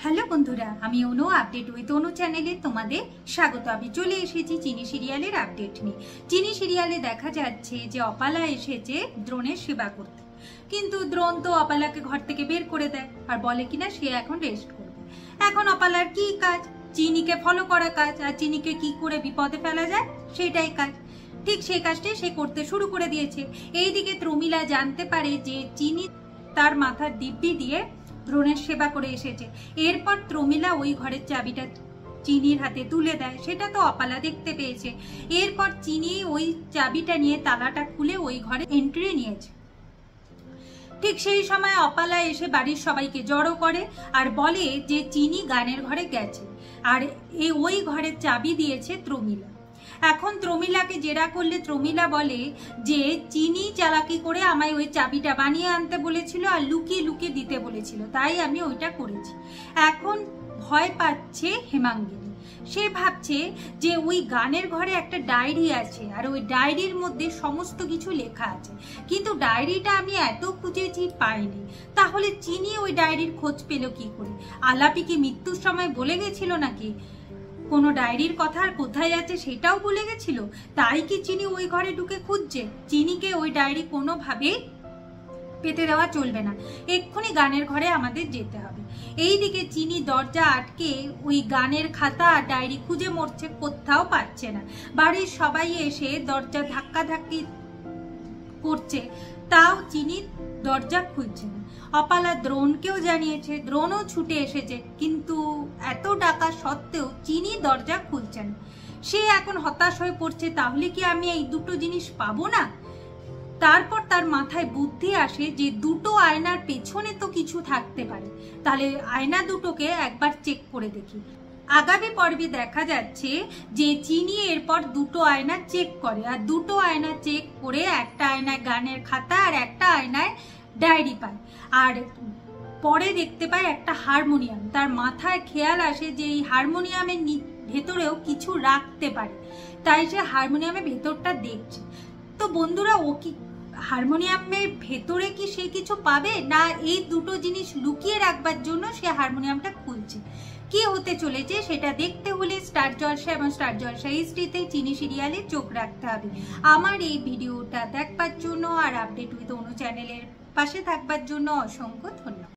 Hello বন্ধুরা, আমি অনু update with অনু চ্যানেলে তোমাদের স্বাগত। আমি চলে এসেছি চিনি সিরিয়ালের আপডেট নিয়ে। চিনি সিরিয়ালে দেখা যাচ্ছে যে অপালা এসেছে দ্রোণের সেবা করতে, কিন্তু দ্রোণ তো অপালাকে ঘর থেকে বের করে দেয় আর বলে কিনা সে এখন রেস্ট করবে। এখন অপালার কি কাজ? চিনিকে ফলো করা কাজ, আর চিনিকে কি করে বিপদে ফেলা যায় সেটাই কাজ। ঠিক সেই কাজটাই সে করতে শুরু করে দিয়েছে। এইদিকে প্রমীলা জানতে পারে যে চিনি তার মাথার দিব্যি দিয়ে দ্রোণের সেবা করে এসেছে। এরপর প্রমীলা ওই ঘরের চাবিটা চিনির হাতে তুলে দেয়, সেটা তো অপালা দেখতে পেয়েছে। এরপর চিনি ওই চাবিটা নিয়ে তালাটা খুলে ওই ঘরে এন্ট্রি নিয়েছে। ঠিক সেই সময় অপালা এসে বাড়ির সবাইকে জড়ো করে আর বলে যে চিনি গানের ঘরে গেছে আর ওই ঘরের চাবি দিয়েছে প্রমীলা। এখন প্রমীলাকে জেরা করলে প্রমীলা বলে যে চিনি চালাকি করে আমায় ওই চাবিটা বানিয়ে আনতে বলেছিল আর লুকিয়ে লুকিয়ে দিতে বলেছিল, তাই আমি ওইটা করেছি। এখন ভয় পাচ্ছে হেমাঙ্গিনী। সে ভাবছে যে ওই গানের ঘরে একটা ডায়েরি আছে আর ওই ডায়েরির মধ্যে সমস্ত কিছু লেখা আছে, কিন্তু ডায়েরিটা আমি এত খুঁজেছি পাইনি। তাহলে চিনি ওই ডায়েরির খোঁজ পেল কি করে? আলাপি কি মৃত্যুর সময় বলে গেছিল নাকি কোনো ডায়েরির কথা, আর কোথায় আছে সেটাও ভুলে গেছিল? তাই কি চিনি ওই ঘরে ঢুকে খুঁজছে? চিনিকে ওই ডায়েরি কোনোভাবেই পেতে দেওয়া চলবে না, এক্ষুনি গানের ঘরে আমাদের যেতে হবে। এইদিকে চিনি দরজা আটকে ওই গানের খাতা আর ডায়েরি খুঁজে মরছে, কোথাও পাচ্ছে না। বাড়ির সবাই এসে দরজা ধাক্কাধাক্কি করছে, তাও চিনি দরজা খুলছে না। অপালা দ্রোণকেও জানিয়েছে, দ্রোণও ছুটে এসেছে, কিন্তু এত ডাকা সত্ত্বেও চিনি দরজা খুলছে না। সে এখন হতাশ হয়ে পড়ছে, তাহলে কি আমি এই দুটো জিনিস পাবো না? তারপর তার মাথায় বুদ্ধি আসে যে দুটো আয়নার পেছনে তো কিছু থাকতে পারে, তাহলে আয়না দুটোকে একবার চেক করে দেখি। আগামী পর্বে দেখা যাচ্ছে যে চিনি এরপর দুটো আয়না চেক করে, আর দুটো আয়না চেক করে একটা আয়নায় গানের খাতা আর একটা আয়নায় ডায়েরি পায়, আর পরে দেখতে পায় একটা হারমোনিয়াম। তার মাথায় খেয়াল আসে যে এই হারমোনিয়ামের ভেতরেও কিছু রাখতে পারে, তাই সে হারমোনিয়ামের ভেতরটা দেখছে। তো বন্ধুরা, ও কি হারমোনিয়ামের ভেতরে কি সে কিছু পাবে, না এই দুটো জিনিস লুকিয়ে রাখবার জন্য সে হারমোনিয়ামটা খুলছে? কি হতে চলেছে সেটা দেখতে হলে স্টার জলসা এবং স্টার জলসা এইচডিতে চিনি সিরিয়ালে চোখ রাখতে হবে। আমার এই ভিডিওটা দেখবার জন্য আর আপডেট উইথ অনু চ্যানেলের পাশে থাকবার জন্য অসংখ্য ধন্যবাদ।